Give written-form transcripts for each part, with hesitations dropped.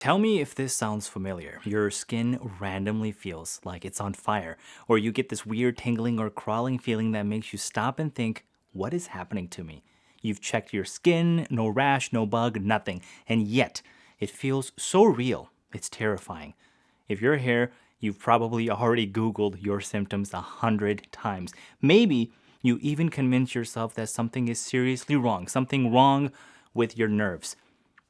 Tell me if this sounds familiar. Your skin randomly feels like it's on fire, or you get this weird tingling or crawling feeling that makes you stop and think, what is happening to me? You've checked your skin, no rash, no bug, nothing, and yet it feels so real. It's terrifying. If you're here, you've probably already Googled your symptoms 100 times. Maybe you even convince yourself that something is seriously wrong, something wrong with your nerves.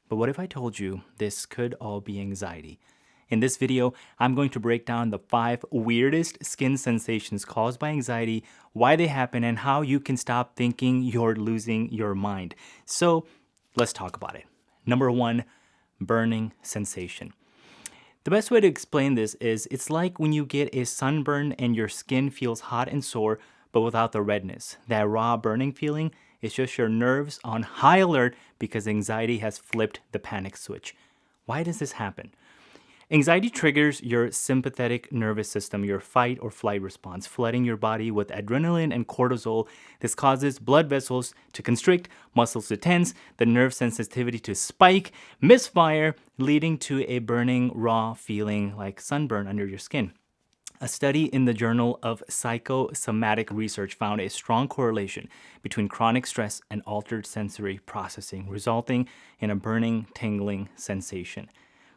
But what if I told you this could all be anxiety? In this video, I'm going to break down the 5 weirdest skin sensations caused by anxiety, why they happen, and how you can stop thinking you're losing your mind. So let's talk about it. Number 1, burning sensation. The best way to explain this is it's like when you get a sunburn and your skin feels hot and sore, but without the redness. That raw burning feeling is just your nerves on high alert because anxiety has flipped the panic switch. Why does this happen? Anxiety triggers your sympathetic nervous system, your fight or flight response, flooding your body with adrenaline and cortisol. This causes blood vessels to constrict, muscles to tense, the nerve sensitivity to spike, misfire, leading to a burning, raw feeling like sunburn under your skin. A study in the Journal of Psychosomatic Research found a strong correlation between chronic stress and altered sensory processing, resulting in a burning, tingling sensation.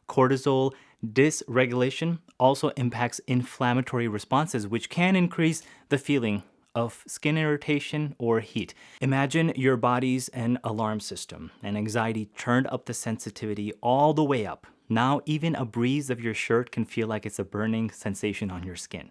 Cortisol dysregulation also impacts inflammatory responses, which can increase the feeling of skin irritation or heat. Imagine your body's an alarm system, and anxiety turned up the sensitivity all the way up. Now, even a breeze of your shirt can feel like it's a burning sensation on your skin.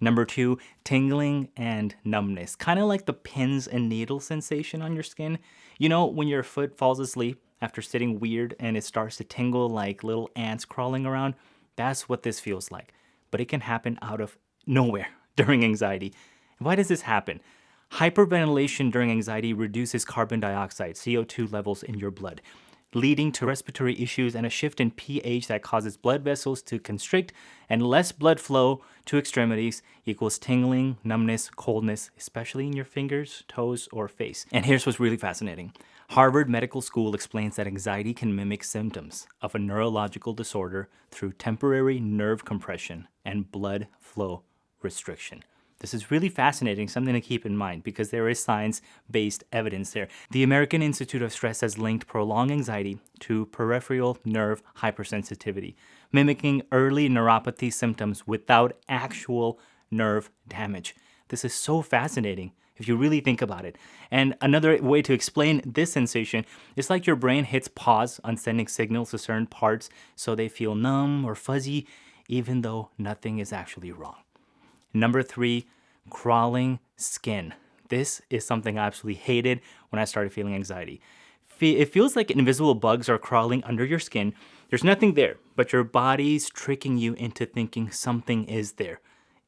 Number 2, tingling and numbness. Kind of like the pins and needles sensation on your skin. You know, when your foot falls asleep after sitting weird and it starts to tingle like little ants crawling around? That's what this feels like. But it can happen out of nowhere during anxiety. Why does this happen? Hyperventilation during anxiety reduces carbon dioxide, CO2 levels in your blood, leading to respiratory issues and a shift in pH that causes blood vessels to constrict, and less blood flow to extremities equals tingling, numbness, coldness, especially in your fingers, toes, or face. And here's what's really fascinating. Harvard Medical School explains that anxiety can mimic symptoms of a neurological disorder through temporary nerve compression and blood flow restriction. This is really fascinating, something to keep in mind because there is science-based evidence there. The American Institute of Stress has linked prolonged anxiety to peripheral nerve hypersensitivity, mimicking early neuropathy symptoms without actual nerve damage. This is so fascinating if you really think about it. And another way to explain this sensation is like your brain hits pause on sending signals to certain parts so they feel numb or fuzzy, even though nothing is actually wrong. Number 3, crawling skin. This is something I absolutely hated when I started feeling anxiety. It feels like invisible bugs are crawling under your skin. There's nothing there, but your body's tricking you into thinking something is there.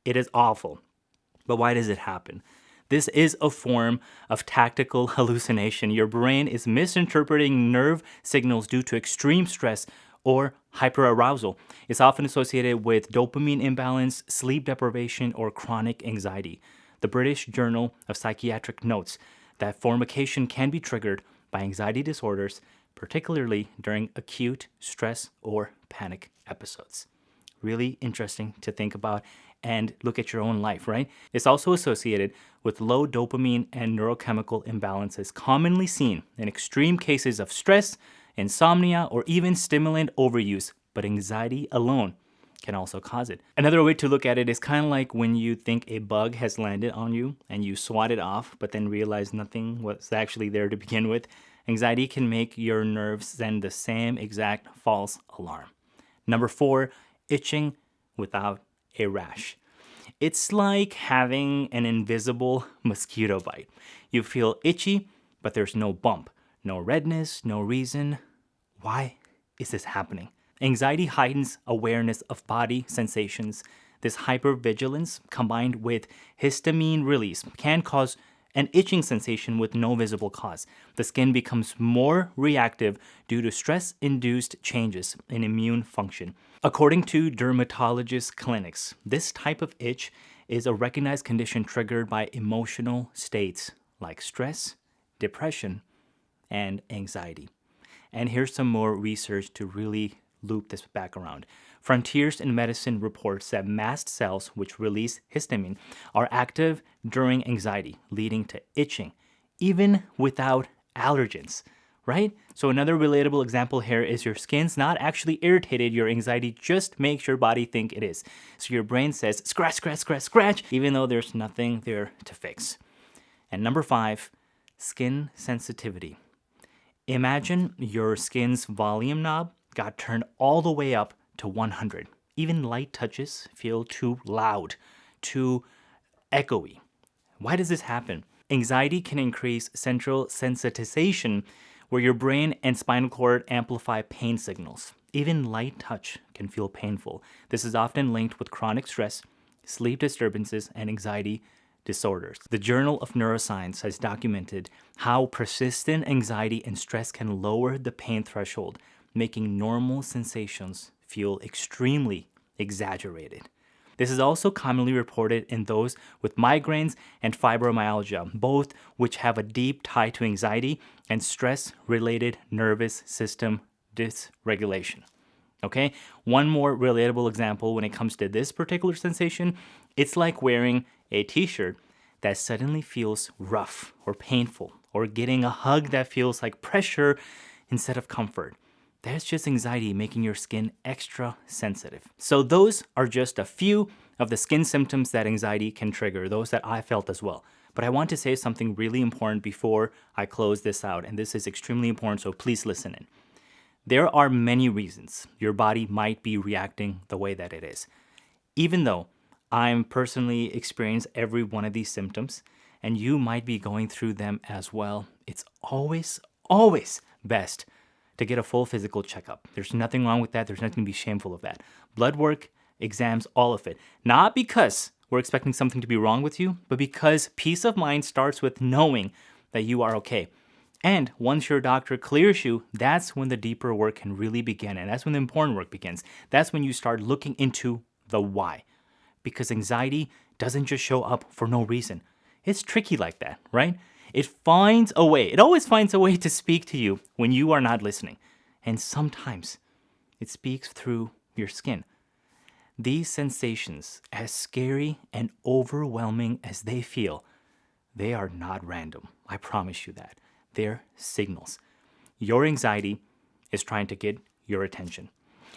It is awful. But why does it happen? This is a form of tactical hallucination. Your brain is misinterpreting nerve signals due to extreme stress or hyperarousal. It's often associated with dopamine imbalance, sleep deprivation, or chronic anxiety. The British Journal of Psychiatric notes that formication can be triggered by anxiety disorders, particularly during acute stress or panic episodes. Really interesting to think about and look at your own life, right? It's also associated with low dopamine and neurochemical imbalances commonly seen in extreme cases of stress, insomnia, or even stimulant overuse, but anxiety alone can also cause it. Another way to look at it is kind of like when you think a bug has landed on you and you swat it off, but then realize nothing was actually there to begin with. Anxiety can make your nerves send the same exact false alarm. Number 4, itching without a rash. It's like having an invisible mosquito bite. You feel itchy, but there's no bump, no redness, no reason. Why is this happening? Anxiety heightens awareness of body sensations. This hypervigilance combined with histamine release can cause an itching sensation with no visible cause. The skin becomes more reactive due to stress-induced changes in immune function. According to dermatologist clinics, this type of itch is a recognized condition triggered by emotional states like stress, depression, and anxiety. And here's some more research to really loop this back around. Frontiers in Medicine reports that mast cells, which release histamine, are active during anxiety, leading to itching, even without allergens, right? So another relatable example here is your skin's not actually irritated, your anxiety just makes your body think it is. So your brain says, scratch, scratch, scratch, scratch, even though there's nothing there to fix. And number 5, skin sensitivity. Imagine your skin's volume knob got turned all the way up to 100. Even light touches feel too loud, too echoey. Why does this happen? Anxiety can increase central sensitization, where your brain and spinal cord amplify pain signals. Even light touch can feel painful. This is often linked with chronic stress, sleep disturbances, and anxiety disorders. The Journal of Neuroscience has documented how persistent anxiety and stress can lower the pain threshold, making normal sensations feel extremely exaggerated. This is also commonly reported in those with migraines and fibromyalgia, both which have a deep tie to anxiety and stress-related nervous system dysregulation. Okay, one more relatable example when it comes to this particular sensation, it's like wearing a t-shirt that suddenly feels rough or painful, or getting a hug that feels like pressure instead of comfort. That's just anxiety making your skin extra sensitive. So those are just a few of the skin symptoms that anxiety can trigger, those that I felt as well. But I want to say something really important before I close this out, and this is extremely important, so please listen in. There are many reasons your body might be reacting the way that it is. Even though I'm personally experienced every one of these symptoms, and you might be going through them as well, it's always best to get a full physical checkup. There's nothing wrong with that. There's nothing to be shameful of that. Blood work, exams, all of it. Not because we're expecting something to be wrong with you, but because peace of mind starts with knowing that you are okay. And once your doctor clears you, that's when the deeper work can really begin. And that's when the important work begins. That's when you start looking into the why. Because anxiety doesn't just show up for no reason. It's tricky like that, right? It finds a way. It always finds a way to speak to you when you are not listening. And sometimes it speaks through your skin. These sensations, as scary and overwhelming as they feel, they are not random. I promise you that. They're signals. Your anxiety is trying to get your attention.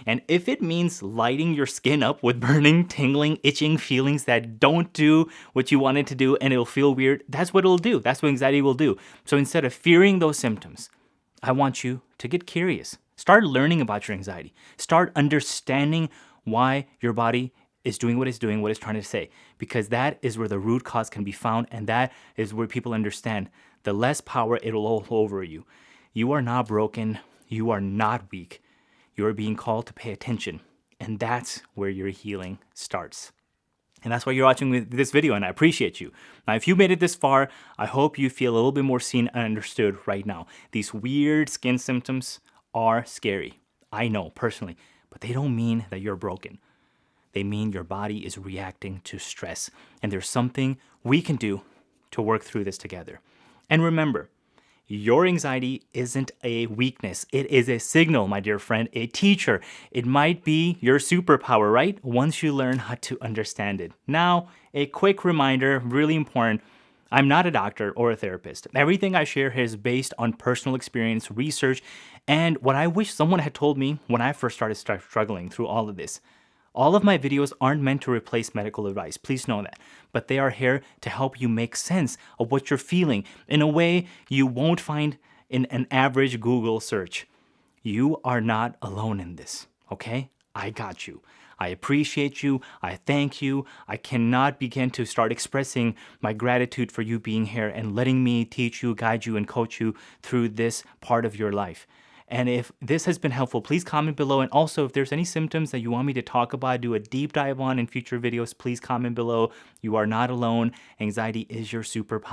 And if it means lighting your skin up with burning, tingling, itching feelings that don't do what you want it to do and it'll feel weird, that's what it'll do. That's what anxiety will do. So instead of fearing those symptoms, I want you to get curious. Start learning about your anxiety. Start understanding why your body is doing what it's doing, what it's trying to say. Because that is where the root cause can be found, and that is where people understand the less power it'll hold over you. You are not broken. You are not weak. You are being called to pay attention. And that's where your healing starts. And that's why you're watching this video, and I appreciate you. Now, if you made it this far, I hope you feel a little bit more seen and understood right now. These weird skin symptoms are scary. I know, personally. But they don't mean that you're broken. They mean your body is reacting to stress. And there's something we can do to work through this together. And remember, your anxiety isn't a weakness. It is a signal, my dear friend, a teacher. It might be your superpower, right? Once you learn how to understand it. Now, a quick reminder, really important. I'm not a doctor or a therapist. Everything I share is based on personal experience, research, and what I wish someone had told me when I first started struggling through all of this. All of my videos aren't meant to replace medical advice, please know that. But they are here to help you make sense of what you're feeling in a way you won't find in an average Google search. You are not alone in this, okay? I got you. I appreciate you. I thank you. I cannot begin to start expressing my gratitude for you being here and letting me teach you, guide you, and coach you through this part of your life. And if this has been helpful, please comment below. And also, if there's any symptoms that you want me to talk about, do a deep dive on in future videos, please comment below. You are not alone. Anxiety is your superpower.